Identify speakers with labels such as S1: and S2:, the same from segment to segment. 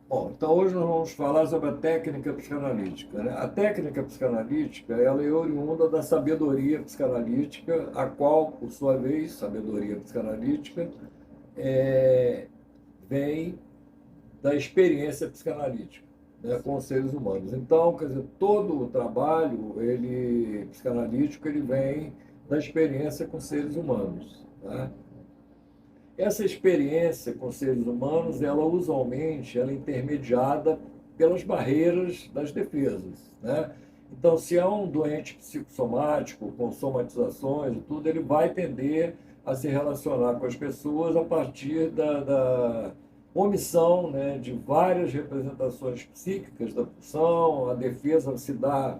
S1: Bom, então hoje nós vamos falar sobre a técnica psicanalítica, né? A técnica psicanalítica, ela é oriunda da sabedoria psicanalítica, a qual, por sua vez, sabedoria psicanalítica, é, vem da experiência psicanalítica, né, com os seres humanos. Então, quer dizer, todo o trabalho psicanalítico ele vem da experiência com seres humanos. Tá? Essa experiência com seres humanos, ela usualmente ela é intermediada pelas barreiras das defesas, né? Então, se é um doente psicossomático, com somatizações e tudo, ele vai tender a se relacionar com as pessoas a partir da omissão, né, de várias representações psíquicas da pulsão, a defesa se dá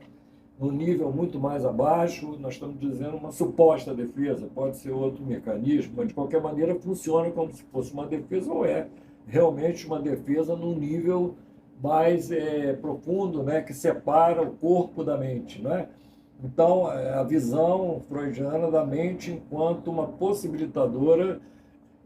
S1: num nível muito mais abaixo, nós estamos dizendo uma suposta defesa, pode ser outro mecanismo, mas de qualquer maneira funciona como se fosse uma defesa, ou é realmente uma defesa num nível mais profundo, né, que separa o corpo da mente, né? Então, a visão freudiana da mente enquanto uma possibilitadora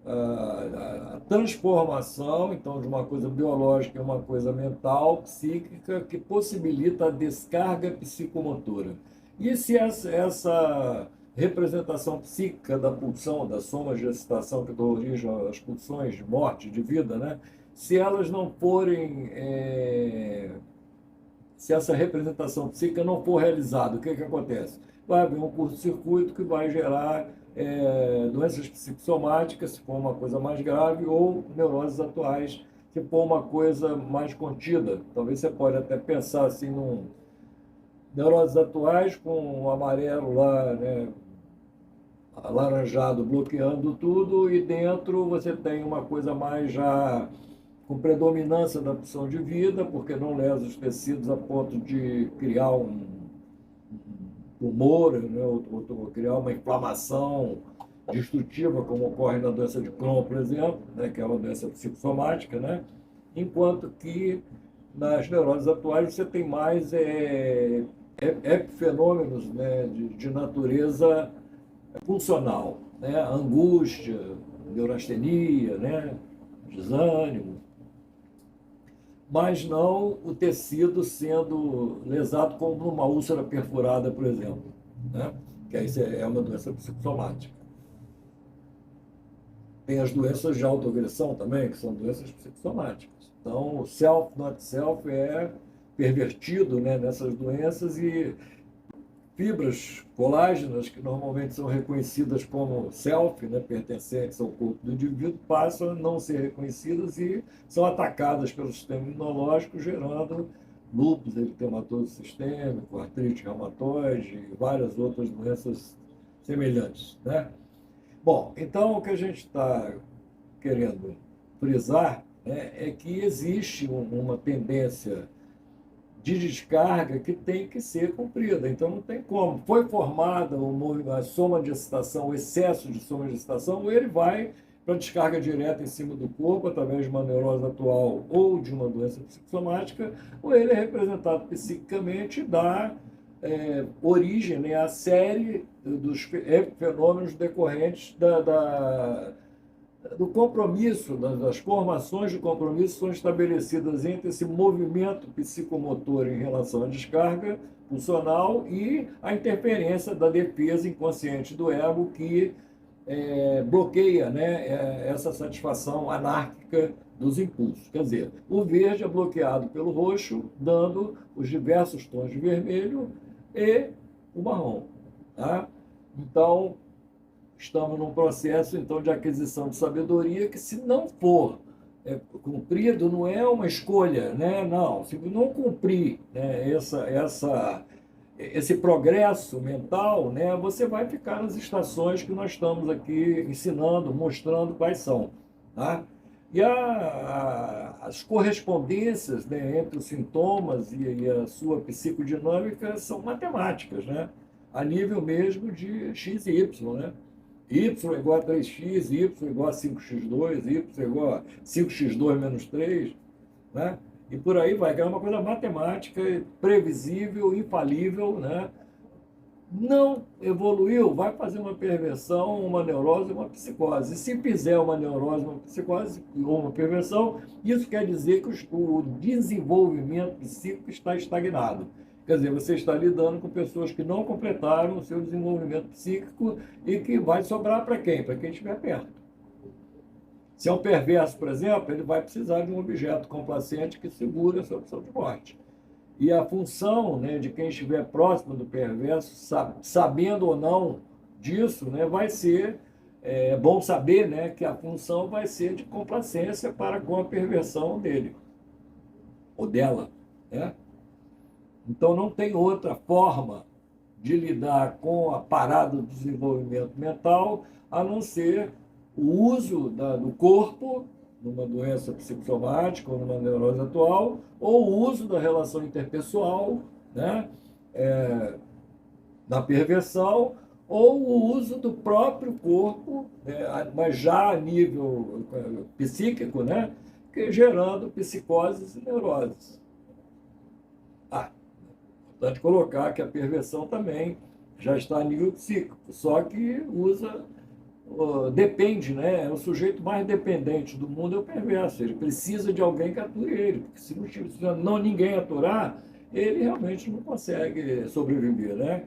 S1: a transformação, então, de uma coisa biológica em uma coisa mental, psíquica, que possibilita a descarga psicomotora. E se essa representação psíquica da pulsão, da soma de excitação que dá origem às pulsões de morte, de vida, né? Se elas não forem, se essa representação psíquica não for realizada, o que, que acontece? Vai haver um curto-circuito que vai gerar doenças psicossomáticas, se for uma coisa mais grave, ou neuroses atuais, se for uma coisa mais contida. Talvez você pode até pensar assim num neuroses atuais com o amarelo lá, né, alaranjado bloqueando tudo, e dentro você tem uma coisa mais já com predominância da opção de vida, porque não lesa os tecidos a ponto de criar um tumor, né, ou criar uma inflamação destrutiva, como ocorre na doença de Crohn, por exemplo, né, que é uma doença psicossomática, né? Enquanto que nas neuroses atuais você tem mais epifenômenos, né, de natureza funcional, né? Angústia, neurastenia, né? Desânimo, mas não o tecido sendo lesado como numa úlcera perfurada, por exemplo, né? Que aí é uma doença psicossomática. Tem as doenças de autoagressão também, que são doenças psicossomáticas. Então, o self, not self é pervertido, né, nessas doenças, e fibras colágenas, que normalmente são reconhecidas como self, né, pertencentes ao corpo do indivíduo, passam a não ser reconhecidas e são atacadas pelo sistema imunológico, gerando lúpus eritematoso sistêmico, artrite reumatoide e várias outras doenças semelhantes, né? Bom, então o que a gente está querendo frisar, né, é que existe uma tendência de descarga que tem que ser cumprida. Então não tem como. Foi formada a soma de excitação, o excesso de soma de excitação, ou ele vai para descarga direta em cima do corpo, através de uma neurose atual ou de uma doença psicossomática, ou ele é representado psiquicamente e dá origem, né, à série dos fenômenos decorrentes do compromisso, das formações de compromisso são estabelecidas entre esse movimento psicomotor em relação à descarga funcional e a interferência da defesa inconsciente do ego que bloqueia, né, essa satisfação anárquica dos impulsos. Quer dizer, o verde é bloqueado pelo roxo, dando os diversos tons de vermelho e o marrom. Tá? Então, estamos num processo então de aquisição de sabedoria que, se não for cumprido, não é uma escolha, né? Não, se não cumprir, né, esse progresso mental, né, você vai ficar nas estações que nós estamos aqui ensinando, mostrando quais são, tá? E as correspondências, né, entre os sintomas e a sua psicodinâmica são matemáticas, né? A nível mesmo de x e y, né? Y igual a 3x, Y igual a 5x2, Y igual a 5x2 menos 3, né? E por aí vai, que é uma coisa matemática, previsível, infalível, né? Não evoluiu, vai fazer uma perversão, uma neurose, uma psicose. E se fizer uma neurose, uma psicose ou uma perversão, isso quer dizer que o desenvolvimento psíquico está estagnado. Quer dizer, você está lidando com pessoas que não completaram o seu desenvolvimento psíquico e que vai sobrar para quem? Para quem estiver perto. Se é um perverso, por exemplo, ele vai precisar de um objeto complacente que segure a sua opção de morte. E a função, né, de quem estiver próximo do perverso, sabendo ou não disso, né, vai ser, bom saber, né, que a função vai ser de complacência para com a perversão dele, ou dela. Né? Então não tem outra forma de lidar com a parada do desenvolvimento mental a não ser o uso do corpo numa doença psicossomática ou numa neurose atual, ou o uso da relação interpessoal, né, na perversão, ou o uso do próprio corpo, né, mas já a nível psíquico, né, gerando psicoses e neuroses. Importante colocar que a perversão também já está a nível psíquico, só que depende, né? É o sujeito mais dependente do mundo é o perverso. Ele precisa de alguém que ature ele, porque se não ninguém aturar, ele realmente não consegue sobreviver, né?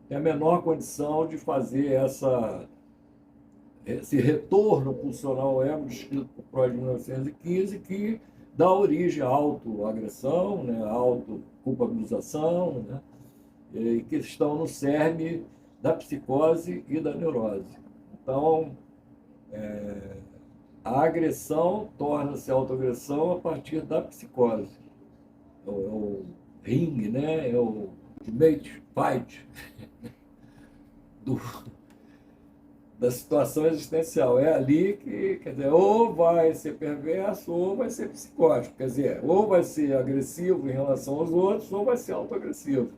S1: Tem a menor condição de fazer esse retorno pulsional ao ego, descrito por Freud em 1915, que dá origem à autoagressão, né? À autoculpabilização, né? E que estão no cerne da psicose e da neurose. Então, a agressão torna-se autoagressão a partir da psicose. É o ringue, né? É o ultimate fight do, da situação existencial. É ali que, quer dizer, ou vai ser perverso ou vai ser psicótico. Quer dizer, ou vai ser agressivo em relação aos outros ou vai ser autoagressivo.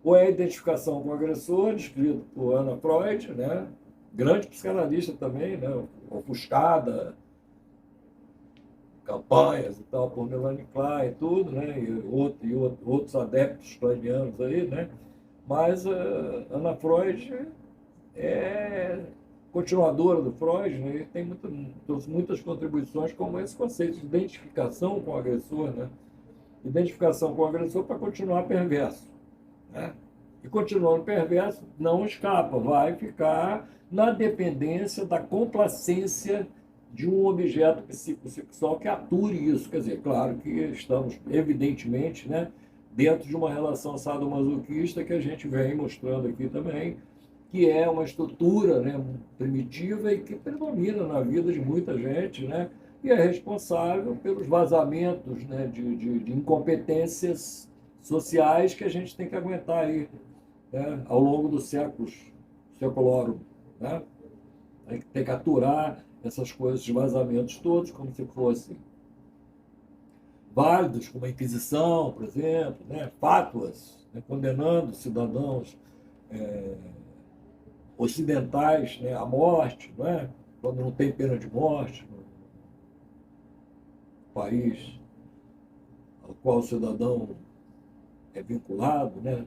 S1: Ou é a identificação com o agressor, descrito por Anna Freud, né? Grande psicanalista também, né? Ofuscada, campanhas e tal, por Melanie Klein e tudo, né? E outros adeptos freudianos aí, né? Mas a Anna Freud é continuadora do Freud, né? E tem muitas contribuições como esse conceito de identificação com o agressor, né? Identificação com o agressor para continuar perverso, né? E continuando perverso, não escapa, vai ficar na dependência da complacência de um objeto psicossexual que ature isso. Quer dizer, claro que estamos, evidentemente, né, dentro de uma relação sadomasoquista que a gente vem mostrando aqui também, que é uma estrutura, né, primitiva e que predomina na vida de muita gente, né, e é responsável pelos vazamentos, né, de incompetências sociais que a gente tem que aguentar aí, né, ao longo dos séculos, seculorum, né? Tem que aturar essas coisas, esses vazamentos todos, como se fossem válidos, como a Inquisição, por exemplo, né? Fátuas, né? Condenando cidadãos ocidentais, né? À morte, não é? Quando não tem pena de morte no país ao qual o cidadão é vinculado, né?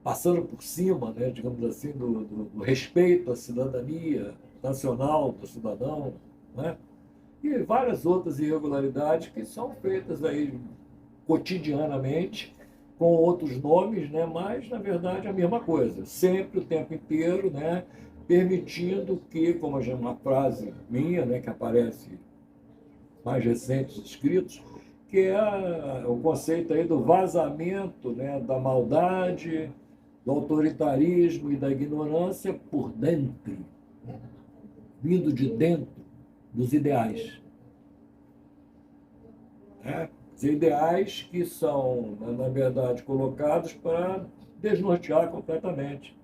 S1: Passando por cima, né, digamos assim, do respeito à cidadania nacional do cidadão, né? E várias outras irregularidades que são feitas aí cotidianamente com outros nomes, né? Mas na verdade é a mesma coisa, sempre o tempo inteiro, né? Permitindo que, como uma frase minha, né, que aparece mais recentes escritos, que é o conceito aí do vazamento, né, da maldade, do autoritarismo e da ignorância por dentro, vindo de dentro dos ideais. Né? Os ideais que são, na verdade, colocados para desnortear completamente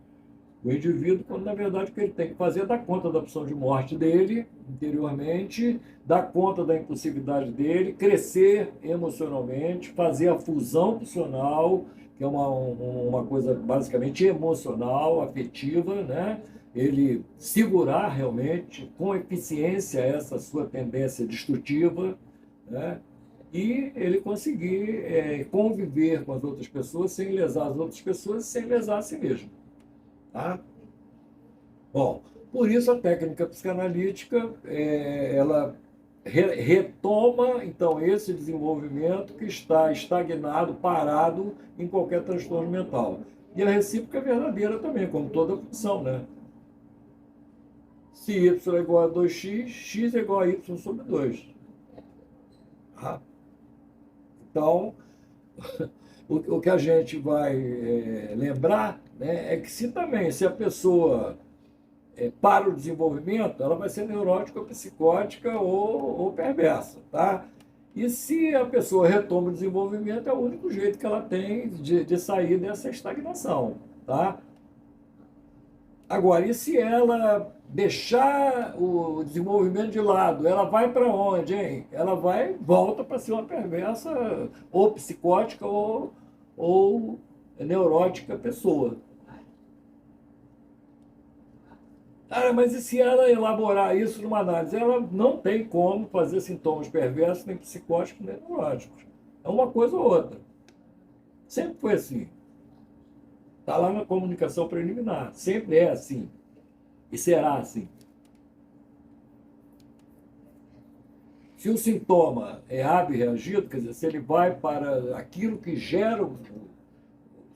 S1: o indivíduo, quando na verdade o que ele tem que fazer é dar conta da opção de morte dele interiormente, dar conta da impulsividade dele, crescer emocionalmente, fazer a fusão pulsional, que é uma coisa basicamente emocional, afetiva, né? Ele segurar realmente com eficiência essa sua tendência destrutiva, né? e ele conseguir conviver com as outras pessoas sem lesar as outras pessoas e sem lesar a si mesmo. Tá? Bom, por isso a técnica psicanalítica, ela retoma, então, esse desenvolvimento que está estagnado, parado em qualquer transtorno mental. E a recíproca é verdadeira também, como toda função, né? Se y é igual a 2x, x é igual a y sobre 2. Tá? Então, o que a gente vai lembrar, né, é que se a pessoa para o desenvolvimento, ela vai ser neurótica, psicótica ou perversa, tá? E se a pessoa retoma o desenvolvimento, é o único jeito que ela tem de sair dessa estagnação, tá? Agora, e se ela deixar o desenvolvimento de lado, ela vai para onde, hein? Ela volta para ser uma perversa, ou psicótica, ou neurótica pessoa. Cara, mas e se ela elaborar isso numa análise? Ela não tem como fazer sintomas perversos, nem psicóticos, nem neuróticos. É uma coisa ou outra. Sempre foi assim. Está lá na comunicação preliminar. Sempre é assim. E será assim. Se o sintoma é abreagido, quer dizer, se ele vai para aquilo que gera o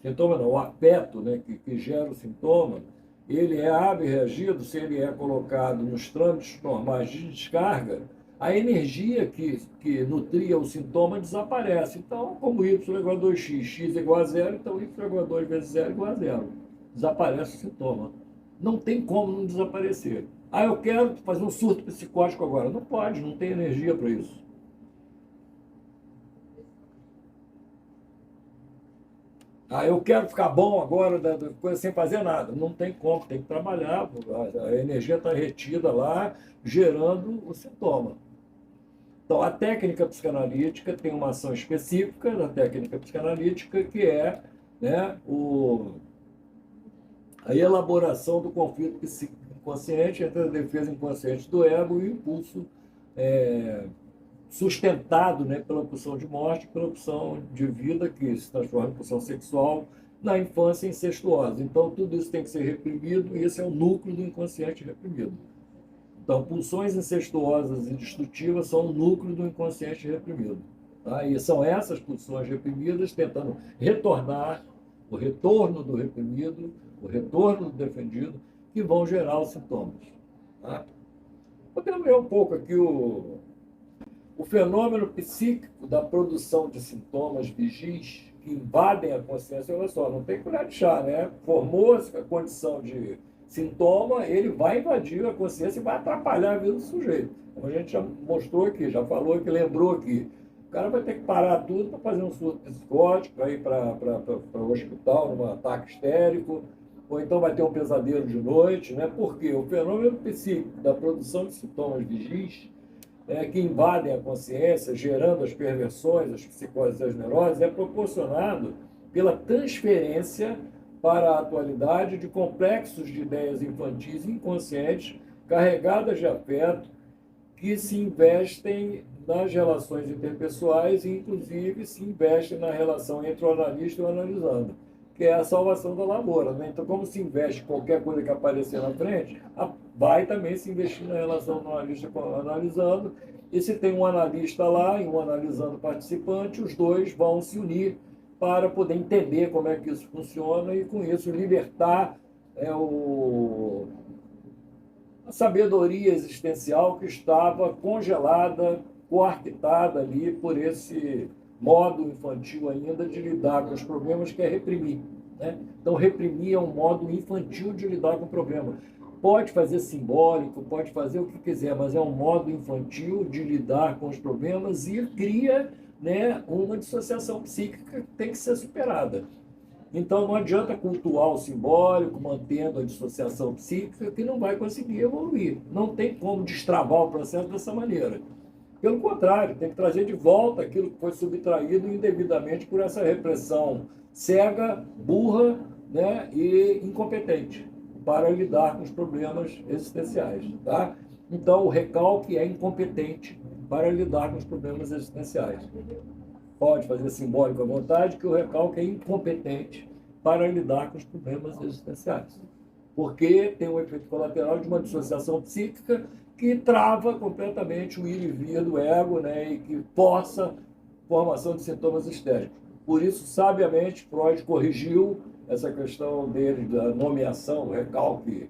S1: sintoma, não, o afeto, né, que gera o sintoma, ele é abreagido, se ele é colocado nos trâmites normais de descarga, a energia que nutria o sintoma desaparece. Então, como y é igual a 2x, x é igual a zero, então y é igual a 2 vezes zero é igual a zero. Desaparece o sintoma. Não tem como não desaparecer. Ah, eu quero fazer um surto psicótico agora. Não pode, não tem energia para isso. Ah, eu quero ficar bom agora, da coisa sem fazer nada. Não tem como, tem que trabalhar. A energia está retida lá, gerando o sintoma. Então, a técnica psicanalítica tem uma ação específica da técnica psicanalítica, que é, né, a elaboração do conflito psíquico inconsciente entre a defesa inconsciente do ego e o impulso sustentado, né, pela pulsão de morte, pela pulsão de vida, que se transforma em pulsão sexual na infância incestuosa. Então, tudo isso tem que ser reprimido, e esse é o núcleo do inconsciente reprimido. Então, pulsões incestuosas e destrutivas são o núcleo do inconsciente reprimido. Tá? E são essas pulsões reprimidas tentando retornar o retorno do reprimido, o retorno do defendido, que vão gerar os sintomas. Tá? Podemos ver um pouco aqui o fenômeno psíquico da produção de sintomas vigis que invadem a consciência. Olha só, não tem colher de chá, né? Formou-se a condição de sintoma, ele vai invadir a consciência e vai atrapalhar a vida do sujeito. Como a gente já mostrou aqui, já falou aqui, lembrou aqui. O cara vai ter que parar tudo para fazer um surto psicótico, para ir para o hospital, num ataque histérico, ou então vai ter um pesadelo de noite, né? Porque o fenômeno psíquico da produção de sintomas vigis, que invadem a consciência, gerando as perversões, as psicoses e as neuroses, é proporcionado pela transferência para a atualidade de complexos de ideias infantis inconscientes, carregadas de afeto, que se investem nas relações interpessoais e, inclusive, se investem na relação entre o analista e o analisando, que é a salvação da lavoura. Né? Então, como se investe qualquer coisa que aparecer na frente, vai também se investir na relação do analista com o analisando, e se tem um analista lá e um analisando participante, os dois vão se unir para poder entender como é que isso funciona e, com isso, libertar a sabedoria existencial que estava congelada, coartada ali por esse modo infantil ainda de lidar com os problemas, que é reprimir. Né? Então, reprimir é um modo infantil de lidar com o problema. Pode fazer simbólico, pode fazer o que quiser, mas é um modo infantil de lidar com os problemas e cria, né, uma dissociação psíquica que tem que ser superada. Então, não adianta cultuar o simbólico, mantendo a dissociação psíquica, que não vai conseguir evoluir. Não tem como destravar o processo dessa maneira. Pelo contrário, tem que trazer de volta aquilo que foi subtraído indevidamente por essa repressão cega, burra, né, e incompetente para lidar com os problemas existenciais. Tá? Então, o recalque é incompetente para lidar com os problemas existenciais. Pode fazer simbólico à vontade que o recalque é incompetente para lidar com os problemas existenciais. Porque tem um efeito colateral de uma dissociação psíquica que trava completamente o ir e vir do ego, né, e que força a formação de sintomas histéricos. Por isso, sabiamente, Freud corrigiu essa questão dele da nomeação, recalque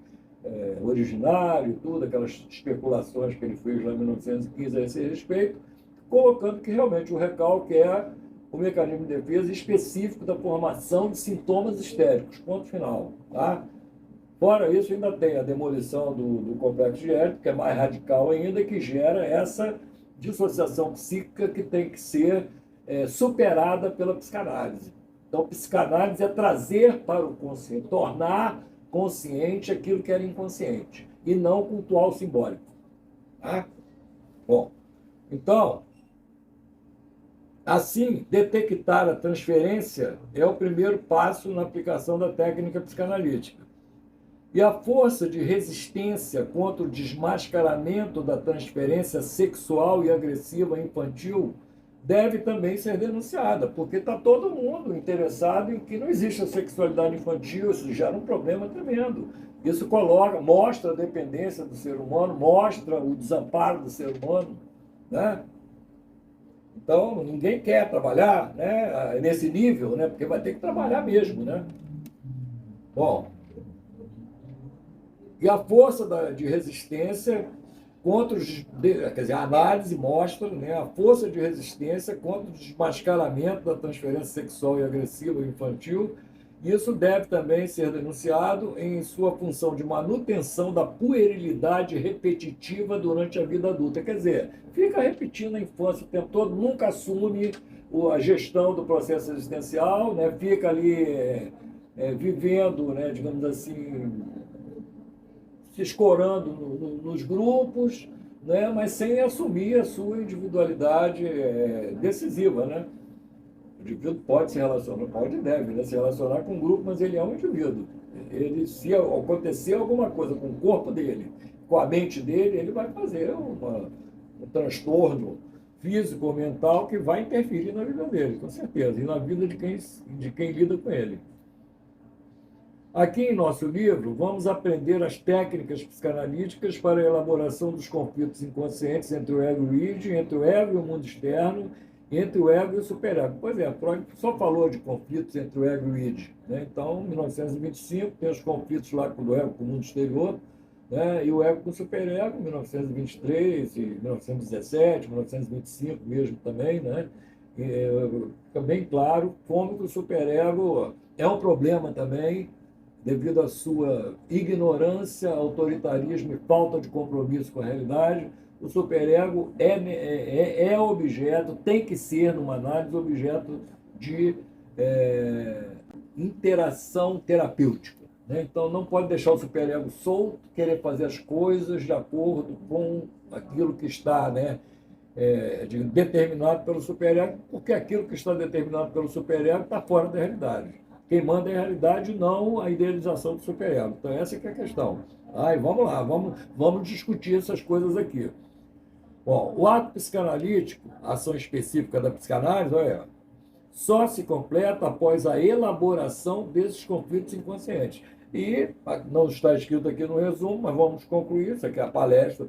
S1: originário, tudo, aquelas especulações que ele fez lá em 1915 a esse respeito, colocando que realmente o recalque é o mecanismo de defesa específico da formação de sintomas histéricos, ponto final. Tá? Fora isso, ainda tem a demolição do complexo de Édipo, que é mais radical ainda, que gera essa dissociação psíquica que tem que ser superada pela psicanálise. Então, psicanálise é trazer para o consciente, tornar consciente aquilo que era inconsciente, e não cultuar o simbólico. Tá? Bom, então, assim, detectar a transferência é o primeiro passo na aplicação da técnica psicanalítica. E a força de resistência contra o desmascaramento da transferência sexual e agressiva infantil deve também ser denunciada, porque está todo mundo interessado em que não existe a sexualidade infantil, isso gera um problema tremendo. Isso mostra a dependência do ser humano, mostra o desamparo do ser humano, né? Então, ninguém quer trabalhar, né, nesse nível, né, porque vai ter que trabalhar mesmo, né? Bom, e a força de resistência contra quer dizer, a análise mostra, né, a força de resistência contra o desmascaramento da transferência sexual e agressiva infantil. Isso deve também ser denunciado em sua função de manutenção da puerilidade repetitiva durante a vida adulta. Quer dizer, fica repetindo a infância o tempo todo, nunca assume a gestão do processo existencial, né, fica ali vivendo, né, digamos assim, se escorando nos grupos, né, mas sem assumir a sua individualidade decisiva, né? O indivíduo pode se relacionar, pode e deve, né, se relacionar com o grupo, mas ele é um indivíduo. Ele, se acontecer alguma coisa com o corpo dele, com a mente dele, ele vai fazer um transtorno físico ou mental que vai interferir na vida dele, com certeza, e na vida de quem lida com ele. Aqui em nosso livro, vamos aprender as técnicas psicanalíticas para a elaboração dos conflitos inconscientes entre o ego e o id, entre o ego e o mundo externo, entre o ego e o superego. Pois é, Freud só falou de conflitos entre o ego e o id. Né? Então, em 1925, tem os conflitos lá do ego com o mundo exterior, né? E o ego com o superego, em 1923, e 1917, 1925 mesmo também, né? Fica bem claro como que o superego é um problema também, devido à sua ignorância, autoritarismo e falta de compromisso com a realidade. O superego é objeto, tem que ser, numa análise, objeto de interação terapêutica. Né? Então, não pode deixar o superego solto, querer fazer as coisas de acordo com aquilo que está, né, determinado pelo superego, porque aquilo que está determinado pelo superego está fora da realidade. Quem manda é a realidade, não a idealização do superego. Então, essa que é a questão. Ai, vamos lá, vamos discutir essas coisas aqui. Bom, o ato psicanalítico, a ação específica da psicanálise, olha, só se completa após a elaboração desses conflitos inconscientes. E não está escrito aqui no resumo, mas vamos concluir. Isso aqui é a palestra.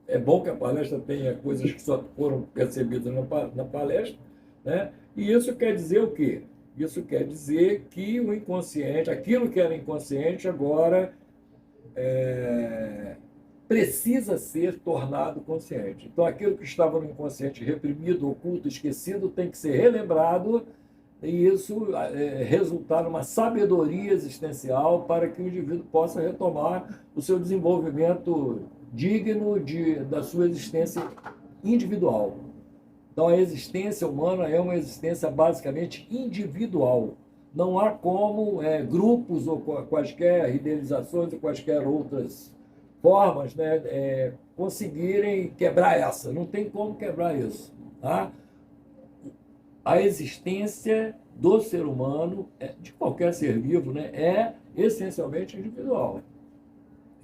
S1: É bom que a palestra tenha coisas que só foram percebidas na palestra, né? E isso quer dizer o quê? Isso quer dizer que o inconsciente, aquilo que era inconsciente, agora precisa ser tornado consciente. Então, aquilo que estava no inconsciente reprimido, oculto, esquecido, tem que ser relembrado, e isso resultar numa sabedoria existencial para que o indivíduo possa retomar o seu desenvolvimento digno da sua existência individual. Então, a existência humana é uma existência basicamente individual. Não há como grupos ou quaisquer idealizações ou quaisquer outras formas, né, conseguirem quebrar essa. Não tem como quebrar isso. Tá? A existência do ser humano, de qualquer ser vivo, né, é essencialmente individual.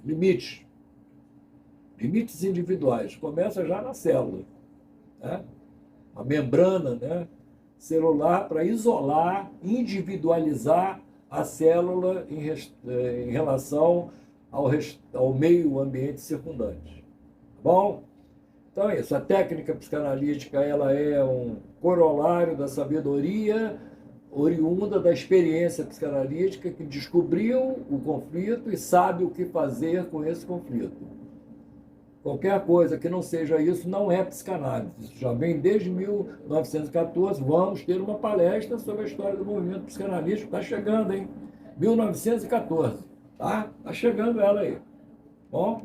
S1: Limites individuais. Começa já na célula. né? A membrana, né, celular para isolar, individualizar a célula em relação ao meio ambiente circundante. Tá bom? Então é isso. A técnica psicanalítica ela é um corolário da sabedoria oriunda da experiência psicanalítica que descobriu o conflito e sabe o que fazer com esse conflito. Qualquer coisa que não seja isso não é psicanálise. Isso já vem desde 1914. Vamos ter uma palestra sobre a história do movimento psicanalítico. Está chegando, hein? 1914. Tá? Está chegando ela aí. Bom?